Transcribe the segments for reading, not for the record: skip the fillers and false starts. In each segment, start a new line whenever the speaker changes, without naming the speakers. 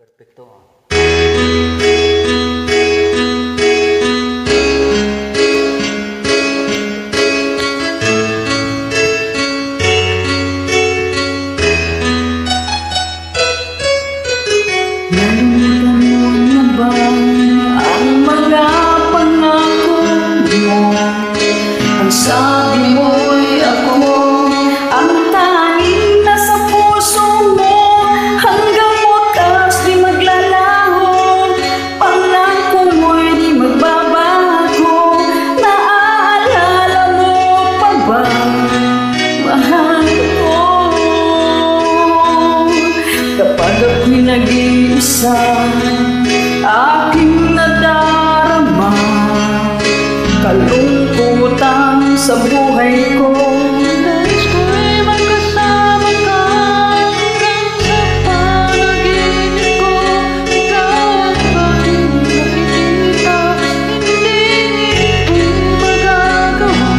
Perfecto.
Sabi mo'y ako ang tanging nasa puso mo, hanggang wakas di maglalaho. Pangako mo'y di magbabago. Naaalala mo pa ba, mahal ko? Kapag ako'y nag-iisa, aking nadarama kalungkutan sa buhay ko. Nais ko'y magkasama ka hanggang sa panaginip ko. Ikaw ang aking nakikita, hindi magagawa.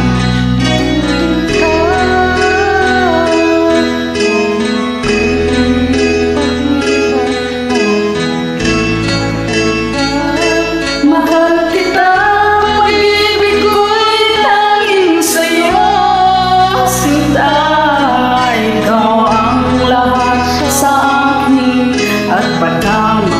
Mahal kita, pag-ibig ko'y tanging sa'yo. Sinta, ikaw ang lahat sa akin at pagkama